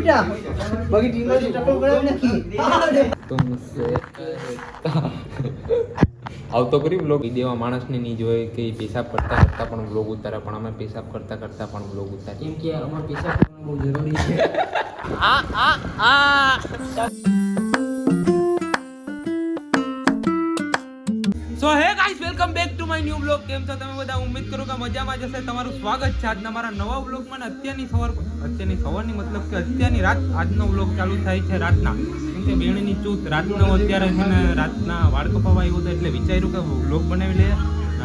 बाकी टीम में टक्कर करे नहीं तुमसे આવતો કરી બ્લોગ વિડીયોમાં માણસને નહીં જોઈએ કે પેશાબ કરતા કરતા પણ બ્લોગ ઉતારે પણ અમે પેશાબ કરતા કરતા પણ બ્લોગ ઉતારે કેમ કે અમાર પેશાબ કરવાનો બહુ જરૂરી છે so hey guys welcome back to my new blog. કેમ છો તમે બધા? ઉમ્મીદ કરું કે મજામાં જ હશે. તમારું સ્વાગત છે આજના મારા નવા બ્લોગમાં. અત્યારની સવારની મતલબ કે અત્યારની રાત આજનો બ્લોગ ચાલુ થાય છે રાતના. કેમ કે બેણીની ચૂત રાતનો અત્યારે છે ને રાતના વાળ કપાવા આવ્યો હતો એટલે વિચાર્યું કે બ્લોગ બનાવી લઈએ.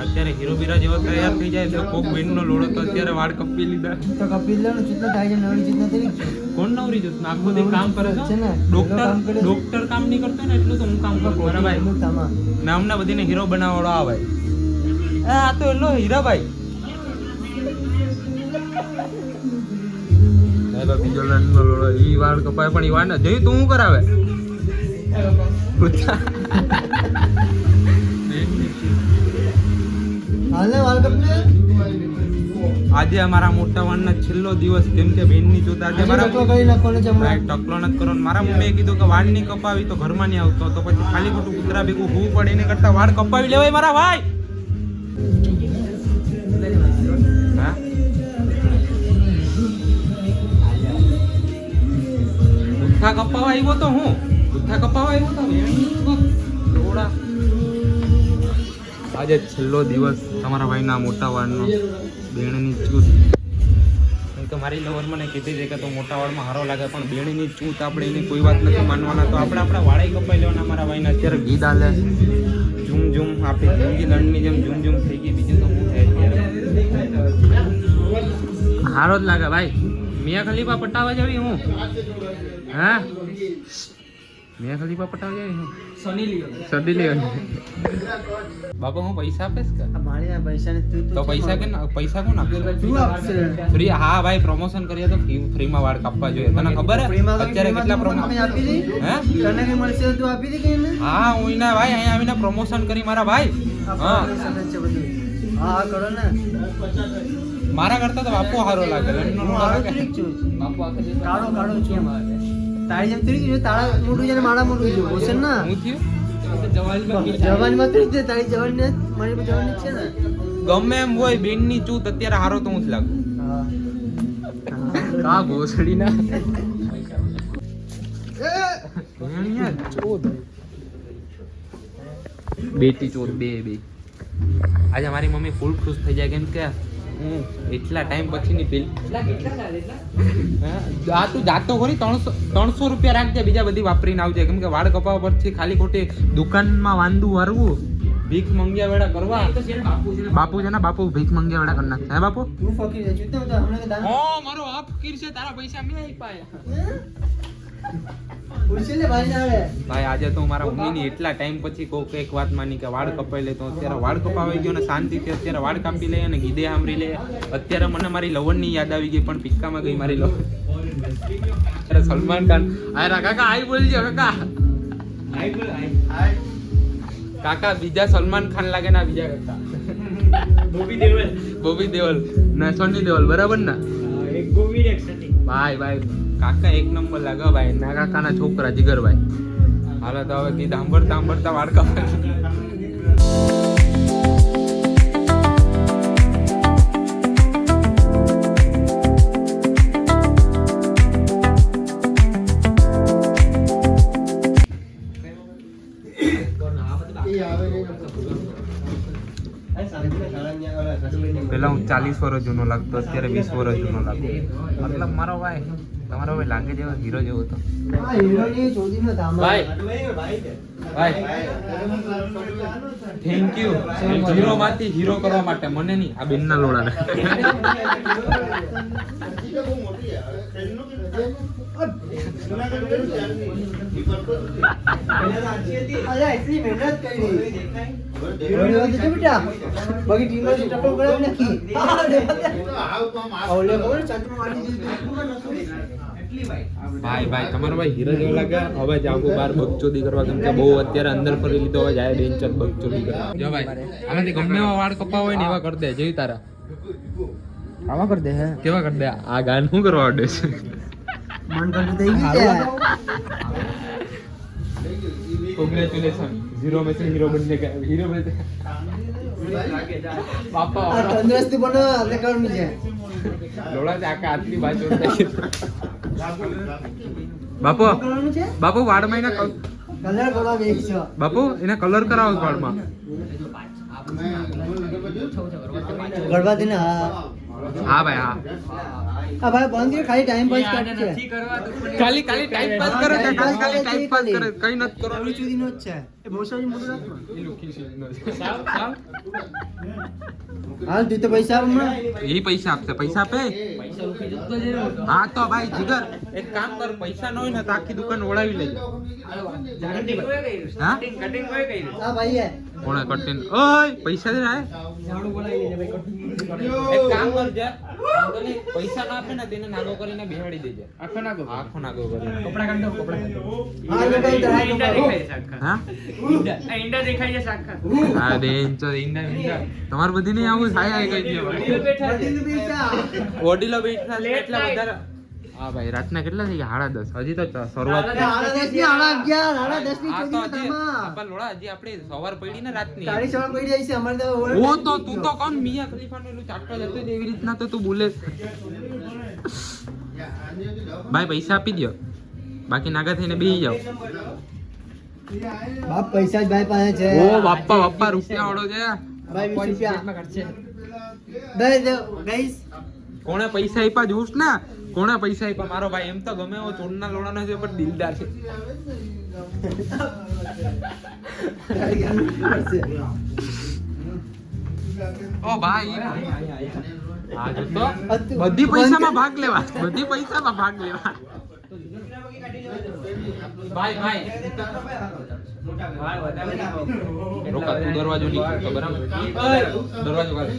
અત્યારે હીરો બીરા જેવો તૈયાર થઈ જાય તો કોક બેનનો લોડો તો અત્યારે વાળ કપી લીધા. તો કપી લેવાનો ચૂતનો થાય છે નવરી ચૂતનો તરી કોણ નવરી ચૂત આખો દે કામ કરે છે ને ડોક્ટર કામ નહીં કરતો ને એટલું તો હું કામ કરું મારા ભાઈ. ને અમને બધીને હીરો બનાવવાળો આવે. આ તો એલો હીરાભાઈ બીજો લંડનો લોડો ઈ વાળ કપાય પણ ઈ વાળ ને જોયું તું શું કરાવે હાલને વાળ કપને આજે અમારા મોટા વાળનો છેલ્લો દિવસ. કેમ કે બેનની જોત આજે મારા ટકલો કરી નાખવાનો છે હમણાં. ટકલો નથી કરવાનો. મારા મમ્મીએ કીધું કે વાળ નહીં કપાવી તો ઘરમાં નહીં આવતો તો પછી ખાલી ખોટું કૂતરા ભેગું હોવું પડે એને કરતા વાળ કપાવી લેવાય મારા ભાઈ. હા ગુઠ્ઠા કપાવા આવ્યો તો હું ગુઠ્ઠા કપાવા આવ્યો તો થોડા. આજે છેલ્લો દિવસ તમારા ભાઈના મોટા વાળનો બેણીની ચૂત. કેમ કે મારી લવર મને કીધી છે કે તો મોટા વાળમાં હારો લાગે પણ બેણીની ચૂત આપણે એની કોઈ વાત નથી માનવાના. તો આપણે આપણા વાળે કપાઈ લેવાના. મારા ભાઈને અત્યારે ગીત આલે ઝૂમ ઝૂમ આપણી જિંદગી લણની જેમ ઝૂમ ઝૂમ થઈ ગઈ. બીજું તો શું થાય અત્યારે હારો જ લાગે ભાઈ. મિયા ખલીફા પટાવા જાવી હું હા મિયા ખલીફા પટાવા જાવી હું સની લિયોન બાપા હું પૈસા આપીશ કે મારી પૈસા ને તું તો પૈસા કોણ આપશે? તું આપશે ફ્રી. હા ભાઈ પ્રમોશન કરીએ તો ફ્રીમાં વાળ કાપવા જોઈએ. તને ખબર હે અત્યારે કેટલા પ્રમોશન આપી દી હે તને કે મળશે તું આપી દી કે ને હા હું ના ભાઈ અહીંયા આવીને પ્રમોશન કરી મારા ભાઈ. હા હા કરો ને મારા કરતા તો બાપુ હારો લાગે. હારો ત્રીક છું બાપુ આખે કાળો છે તારી જેમ ત્રીક છે. તારા મોટું છે ને મારા મોટું છે ઓશન ના હું થયું જવાનમાં ત્રીક છે. તારી જવાન ને મારી જવાન છે ને ગમે એમ હોય બેનની ચૂત અત્યારે હારો તો હું જ લાગુ. કા ઘોસડી ના બેટી ચોર બે આજે મારી મમ્મી ફૂલ ખુશ થઈ જાય. કેમ કે હું એટલા ટાઈમ પછીની પેલી આ તું જાતો ખરી 300 રૂપિયા રાખજે બીજા બધી વાપરીને આવજે. કેમ કે વાળ કપાવા પરથી ખાલી ખોટી દુકાનમાં વાંદું વારવું ભીખ મંગ્યા વેડા કરવા. બાપુ છે ને બાપુ ભીખ મંગ્યા વેડા કરી નાખશે. હે બાપુ તું ફકીર છે ચૂતે તો હમણે કે દાન ઓ મારો આ ફકીર છે તારા પૈસા મેં આપ્યા. ઉછલે ભાઈ ના આવે ભાઈ આજે તો મારા મમ્મીની એટલા ટાઈમ પછી કોક એક વાત માની કે વાળ કપાઈ લે તો અત્યારે વાળ કપાવી ગયો ને શાંતિથી અત્યારે વાળ કાપી લે અને ગીદે સાંભળી લે. અત્યારે મને મારી લવણની યાદ આવી ગઈ પણ પિક્કામાં ગઈ મારી લવણ. અરે સલમાન ખાન આયરા કાકા આઈ બોલજો કાકા કાકા બીજા સલમાન ખાન લાગે ના બીજા કાકા બોબી દેવલ ના સની દેવલ બરાબર ના ભાઈ કાકા એક નંબર લાગે ભાઈ. ના કાકાના છોકરા જીગરભાઈ. હાલો તો હવે ગીત સાંભળતા વાળ કપાય. પેલા હું 40 વર્ષ જૂનો લાગતો અત્યારે 20 વર્ષ જૂનો લાગતો. મતલબ મારો ભાઈ તમારો ભાઈ લાગે જેવો હીરો જેવો હતો. આ હીરો ની ચોદી નો ધામ ભાઈ થેન્ક યુ હીરો માંથી હીરો કરવા માટે મને નહીં આ બેનના લોડાને. અરે એટલી મહેનત કરી બેટા બાકી ટીમ માં ટક્કર કરે નથી ઓલે ખબર ચાટમાં મારી દીધી ભાઈ તમારો ભાઈ હીરો જેવો લાગે. હવે જાગો બાર બકચોદી કરવા. કેમ કે બહુ અત્યારે અંદર ફરી લીધો હવે જાય બેન ચક બકચોદી કરવા. જો ભાઈ આમાંથી ગમે એવા વાળ કપાવ હોય ને એવા કરી દે. જેવી તારા આવા કરી દે. હે કેવા કરી દે? આ ગાન શું કરવા દે છે મન કરતું થઈ ગયું છે કોંગ્રેચ્યુલેશન हीरो में से हीरो बनने का हीरो में से पापा આ તંદુરસ્તી પણ આપણે કરવાની છે લોડા ચાકા આટલી બાજુ બાપુ કરવાનું છે બાપુ વાળમાં એના કલર કરવા વેચ છે બાપુ એને કલર કરાવો વાળમાં ગરબા દિન હા હા ભાઈ હા આ ભાઈ બંધ કરી ખાલી ટાઈમ પાસ કરે છે ખાલી ટાઈમ પાસ કરે છે ખાલી ટાઈમ પાસ કરે કઈ નથી કરો આવી ચુદીનો જ છે એ ભોસાજી મોટું રાખો હાલ તું તો પૈસા આપ હમણાં એ પૈસા આપશે પૈસા આપે હા તો ભાઈ જીગર એક કામ કર પૈસા ન હોય ને તો આખી દુકાન ઓળાવી લેજે હા આ ભાઈ હે કોણે કટિંગ ઓય પૈસા દે ના એક કામ કરજે પૈસા ના આપે ને તેને નાગો કરીને બેહાડી દેજે આખો નાગો કરીને કપડા કાઢ દો આ લોકો હા હા બેન તો ઈંડા તમાર બધી નહીં આવું થાય કઈ દે ઓડીલો બેઠા છે એટલા વધારે હા ભાઈ રાતના કેટલા થઈ ગયા 10:30 હજી તો શરૂઆત છે હાડા 10 ની હાડા 11 હાડા 10 ની આ તો ચોદી હજી માં આપા લોડા હજી આપણે સવાર પડી ને રાતની તારી સવાર પડી જાય છે અમારે તો ઓ તો તું તો કોણ મિયા ખલીફાનું એલું ચાટવા જતો જ એવી રીતના તો તું બોલે ભાઈ પૈસા આપી દો બાકી નાગા થઈને બેહી જાવ બાપ પૈસા જ ભાઈ પાસે છે ઓ બાપ્પા રૂપિયા વાળો છે ભાઈ 20 રૂપિયા દે દે ગાઈસ કોણે પૈસા આપ્યા જોશ ને કોણે પૈસા આપ્યા મારો ભાઈ એમ તો ગમે એવો ચોરના લોડાનો છે પણ દિલદાર છે ઓ ભાઈ હા જો તો બધી પૈસામાં ભાગ લેવા ભાઈ રોકા તું દરવાજો નહીં ખોલતો બરાબર દરવાજો કાઢ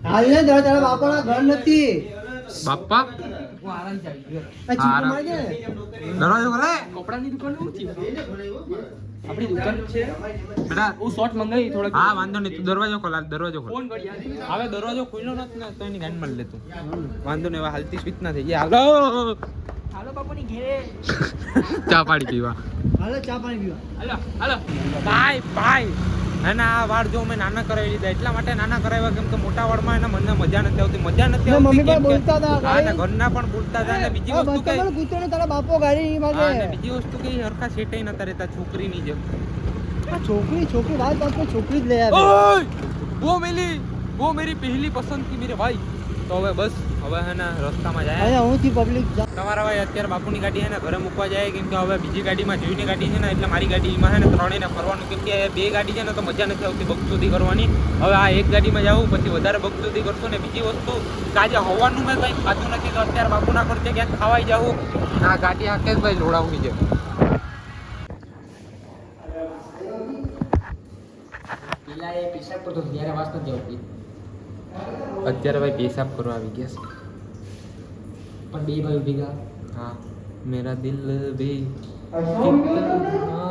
હાલ ને તારા બાપાના ઘર નથી બાપ્પા આ ચીકુ માર દે દરવાજો ખોલે કપડાની દુકાન શું થયું આપણી દુકાન છે બેટા હું શોર્ટ મંગાવી થોડાક હા વાંધો નહીં તું દરવાજો ખોલ દરવાજો ખોલ ફોન કરી યાર હવે દરવાજો ખોલ્યો નથી ને તો એની ગાંડ માર લે તું વાંધો નહીં હવે હાલતી સ્વિચ ના થઈ જાય હાલો હાલો બાપુની ઘેરે ચા પાડી પીવા હાલો ચા પાણી પીવા હાલો ભાઈ ના આ વાળ જો મેં નાના કરાવી લીધા એટલા માટે નાના કરાવ્યા કેમ કે મોટા વાળમાં એને મને મજા નથી આવતી મમ્મી કેમ પણ કે- બોલતા હતા, હા, ને ગાડી. ઘરના પણ બોલતા હતા અને બીજી આ વસ્તુ બચ્ચા કઈ પણ કૂતરો ને તારા બાપો ગાડી માગે હા, અને બીજી વસ્તુ કઈ હરખા સેટાઈ નતા રહેતા છોકરીની જેમ આ છોકરી વાત બાપ છોકરી જ લે આવે ओए वो मेरी पहली पसंद थी मेरे भाई तो હવે બસ હવે હે ને રસ્તામાં જાય અહીંયા હું થી પબ્લિક તમારા ભાઈ અત્યારે બાપુની ગાડી હે ને ઘરે મૂકવા જાય કેમ કે હવે બીજી ગાડીમાં જોઈને ગાડી છે ને એટલે મારી ગાડીમાં હે ને ત્રણેયને ફરવાનું કેમ કે બે ગાડી છે ને તો મજા નથી આવતી બગચોદી કરવાની હવે આ એક ગાડીમાં જાવું પછી વધારે બગચોદી કરશો ને બીજી વસ્તુ કે આજે હવાનું મેં કંઈ ખાધું નથી તો અત્યારે બાપુના ખર્ચે ક્યાંક ખાવાઈ જાવું આ ગાડી હાકે જ ભાઈ લોડાવની છે પેલા એ પિશાબ કરતો હતો ત્યારે વાસ્તવ જવું અત્યારે ભાઈ પેશાબ કરવા આવી ગયા છે પણ બે ભાઈ ભેગા हाँ मेरा दिल भी कितना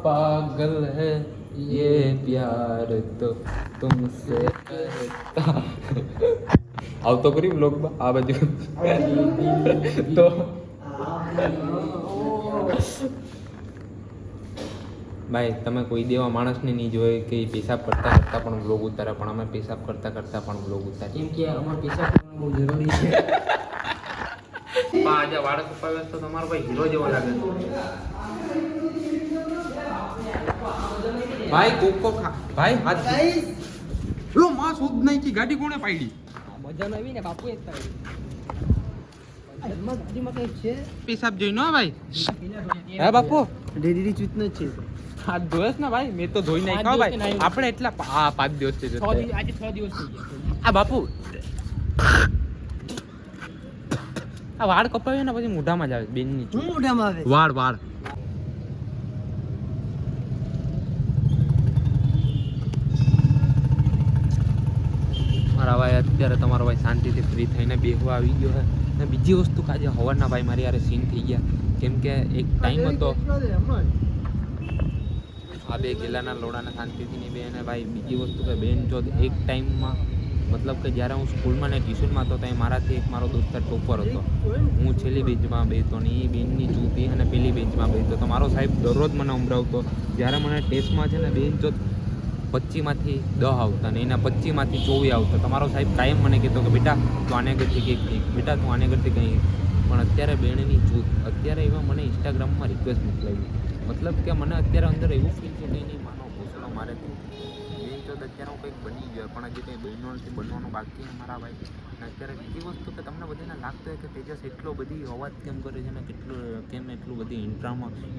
पागल है ये प्यार तो तुमसे करता आव तो करी व्लॉग में आ बाजू तो ભાઈ તમે કોઈ દેવા માણસને નહીં જોયે કે ઈ પેશાબ કરતા કરતા પણ વ્લોગ ઉતારે પણ અમે પેશાબ કરતા કરતા પણ વ્લોગ ઉતારીએ કેમ કે અમારે પિશાબ કરવાનું બહુ જરૂરી છે આજે વાળ કપાવ્યા તો તમારો ભાઈ હીરો જેવો લાગે ભાઈ કોકો ખા ભાઈ હાથ ગાઈસ લો માં શોધ નહીં કે ગાડી કોણે પાડી મજા ન આવી ને બાપુ એક તારી એમાં ગાડીમાં કઈ છે પેશાબ જોઈ નો ભાઈ હે બાપુ ડેડી ચૂતનો છે હાથ ધોયસ ને ભાઈ મેં તો ધોઈ નાખ્યો પાંચ ભાઈ દિવસથી આપણે એટલા આ 5 દિવસથી છ જતા દિવસ આજે 6 દિવસ થઈ ગયા આ બાપુ આ વાળ કપાવ્યા ને પછી મોઢામાં જ આવે બેનની હું મોઢામાં આવે વાળ મારા ભાઈ અત્યારે તમારો ભાઈ શાંતિથી ફ્રી થઈને બેહવા આવી ગયો છે અને બીજી વસ્તુ કે આજે હવારના ભાઈ મારી યારે સીન થઈ ગયા કેમ કે એક ટાઈમ હતો આ બે ગિલ્લાના લોડાને શાંતિથી નહીં બે અને ભાઈ બીજી વસ્તુ કે બેન જો એક ટાઈમમાં મતલબ કે જ્યારે હું સ્કૂલમાં ને ટ્યુશનમાં હતો ત્યાં મારાથી એક મારો દોસ્તાર ટોપર હતો. હું છેલ્લી બેન્ચમાં બેસતો ને એ બેનની ચૂતી અને પેલી બેન્ચમાં બેસતો તો મારો સાહેબ દરરોજ મને સંભળાવતો. જ્યારે મને ટેસ્ટમાં છે ને બેન્ચો 25માંથી 10 આવતા ને એના 25માંથી 24 આવતા. તમારો સાહેબ કાયમ મને કહેતો કે બેટા તું આને આગળથી કંઈક બેટા તું આને આગળથી કંઈ. પણ અત્યારે બેનની ચૂત અત્યારે એવા મને ઇન્સ્ટાગ્રામમાં રિક્વેસ્ટ મોકલાવી. મતલબ કે મને અત્યારે અંદર એવું ફીલ છે કે નહીં માનો ઘોસડો મારે બેન તો અત્યારે હું કંઈક બની ગયો પણ હજી કંઈ બહેનો નથી બનવાનું બાકી છે મારા ભાઈ. અને અત્યારે બીજી વસ્તુ કે તમને બધાને લાગતું હોય કે તેજસ એટલો બધી અવાજ કેમ કરે છે ને એટલું બધી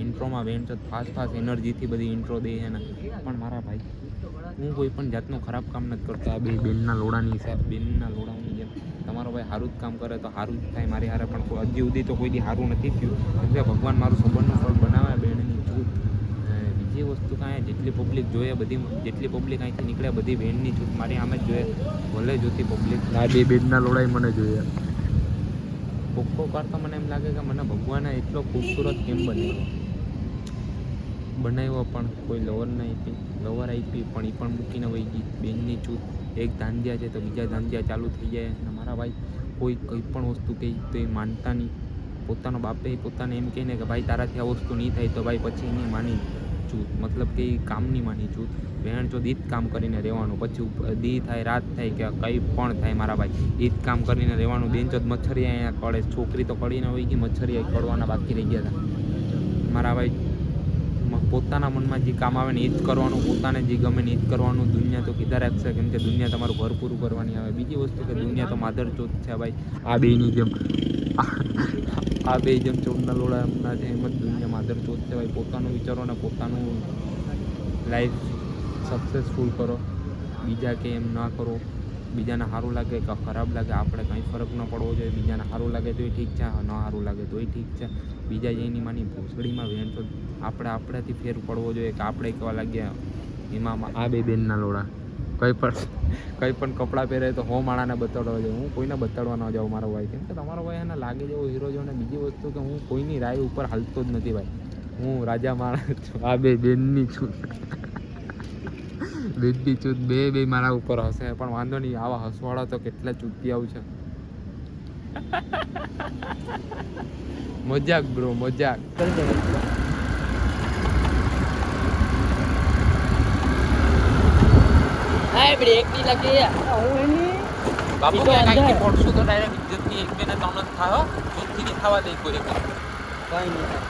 ઇન્ટ્રોમાં વેન છે ફાસ્ટ એનર્જીથી બધી ઇન્ટ્રો દે છે ને. પણ મારા ભાઈ હું કોઈ પણ જાતનું ખરાબ કામ નથી કરતો. આ બેનના લોડાની જેમ તમારો ભાઈ સારું જ કામ કરે તો સારું જ થાય મારી હારે. પણ હજી સુધી તો કોઈ દી સારું નથી થયું કેમ કે ભગવાન મારું સંબંધનું ફળ બનાવે બેનની છૂટ. બીજી વસ્તુ કાંઈ જેટલી પબ્લિક જોઈએ જેટલી પબ્લિક અહીંથી નીકળે બધી બેનની છૂટ મારી આમે જ જોઈએ. ભલે જોતી પબ્લિક આ બે બેનના લોડાઈ મને જોઈએ. કોકો કાર તો મને એમ લાગે કે મને ભગવાને એટલો ખૂબસૂરત કેમ બનાવ્યો પણ કોઈ લવર આપી પણ એ પણ મૂકીને વહી ગઈ. બેનની છૂટ એક ધાંધિયા છે તો બીજા ધાંધિયા ચાલુ થઈ જાય. અને મારા ભાઈ કોઈ કંઈ પણ વસ્તુ કહે તો એ માનતા નહીં. પોતાનો બાપે પોતાને એમ કહે ને કે ભાઈ તારાથી આ વસ્તુ નહીં થાય તો ભાઈ પછી એની માની છૂટ. મતલબ કે એ કામની માની છૂટ. બહેણ જો ઈ જ કામ કરીને રહેવાનું પછી દી થાય રાત થાય કે કંઈ પણ થાય મારા ભાઈ ઈ જ કામ કરીને રહેવાનું. બેન જો મચ્છરિયા અહીંયા કળે છોકરી તો કળીને હોય ગઈ મચ્છરિયા કળવાના બાકી રહી ગયા હતા મારા ભાઈ. પોતાના મનમાં જે કામ આવે ને એ જ કરવાનું પોતાને જે ગમે ને એ જ કરવાનું. દુનિયા તો કીધા રાખશે કેમ કે દુનિયા તમારું ઘર પૂરું કરવાની આવે. બીજી વસ્તુ કે દુનિયા તો માધરચોદ છે ભાઈ. આ બેની જેમ આ બે જેમ ચોરના લોડા એમના છે એમ જ દુનિયા માધરચોદ છે ભાઈ. પોતાનું વિચારો ને પોતાનું લાઈફ સક્સેસફુલ કરો. બીજા કે એમ ના કરો. બીજાને સારું લાગે કે ખરાબ લાગે આપણે કંઈ ફરક ન પડવો જોઈએ. બીજાને સારું લાગે તોય ઠીક છે ન સારું લાગે તોય ઠીક છે. બીજા જેની માની ભોસડીમાં વેણ તો આપણાથી ફેર પડવો જોઈએ કે આપણે કેવા લાગ્યા એમાં. આ બે બેનના લોડા કંઈ પણ કપડાં પહેરે તો હો માણાને બતાડવા જોઈએ. હું કોઈને બતાડવા ન જાઉં મારો ભાઈ કેમ કે તમારો ભાઈ એને લાગે જેવો હીરો જો. અને બીજી વસ્તુ કે હું કોઈની રાય ઉપર હાલતો જ નથી ભાઈ. હું રાજા માણસ છું. આ બે બેનની છું બેનની ચૂત બે મારા ઉપર હશે પણ વાંધો નહીં. આવા હસવાળા તો કેટલા ચૂતિયાઓ છે. મજાક બ્રો મજાક. બ્રેક નહીં લાગે બાપુ કે કાંઈથી પડશું તો ડાયરેક્ટ ઇજ્જતની એક બે ને ત્રણ જ થાય ચૂતથી નહીં થવા દે કોઈ એક. કઈ નહીં.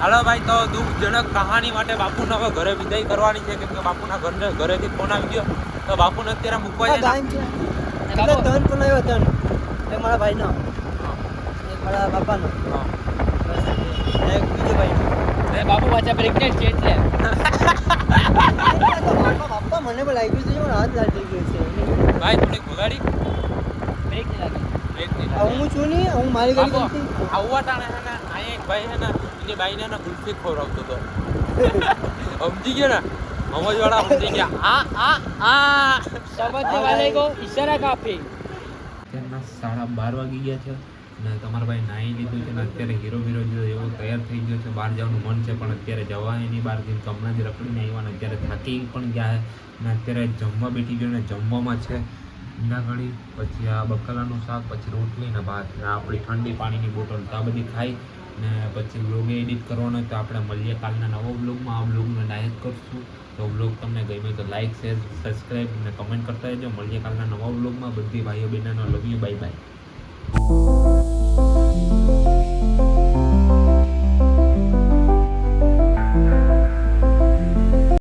હાલો ભાઈ તો દુઃખજનક કહાની માટે બાપુને હવે ઘરે વિદાય કરવાની છે કેમ કે બાપુના ઘરેથી ફોન આવી ગયો તો બાપુને અત્યારે મૂકવા જાય. ત્રણ ફોન આવ્યો ત્રણ. એક મારા ભાઈનો એક મારા બાપાનો એક બીજો ભાઈનો. બાપુ પાછા પ્રેગ્નેન્ટ છે એટલે બાપા મને પણ લાગ્યું છે પણ હાથ લાગી ગયો છે ભાઈ થોડીક ભગાડી બ્રેક નહીં લાગે. હું છું નહીં હું મારી ગાડી ગમતી. આવવા ટાણે હે ને આ એક ભાઈ હે ને એની બાઈને ને ગુલ્ફી ખવડાવતો હતો. સમજી ગયો ને સમજવાળા સમજી ગયા. આ સમજને વાલે કો ઈશારા કાફી. અત્યારના 12:30 વાગી ગયા છે ને તમારા ભાઈ નાહી લીધું છે ને અત્યારે હીરો જેવો એવો તૈયાર થઈ ગયો છે. બહાર જવાનું મન છે પણ અત્યારે જવાય નહીં બહાર જેમ હમણાં જ રખડીને આવ્યા ને અત્યારે થાકી પણ ગયા ને અત્યારે જમવા બેઠી ગયો ને જમવામાં છે ઈંડા કઢી પછી આ બકાલાનું શાક પછી રોટલી ને ભાત ને આપણી ઠંડી પાણીની બોટલ તો આ બધી ખાઈ ને પછી બ્લોગે એડિટ કરવાનો તો આપણે મળીએ કાલના નવો બ્લોગમાં. આ બ્લોગને લાઈક કરશું તો બ્લોગ તમને ગમે તો લાઈક શેર સબસ્ક્રાઈબ ને કમેન્ટ કરતા રહેજો. મળીએ કાલના નવા બ્લોગમાં. બધી ભાઈઓ બહેનોનો લવ યુ બાય બાય.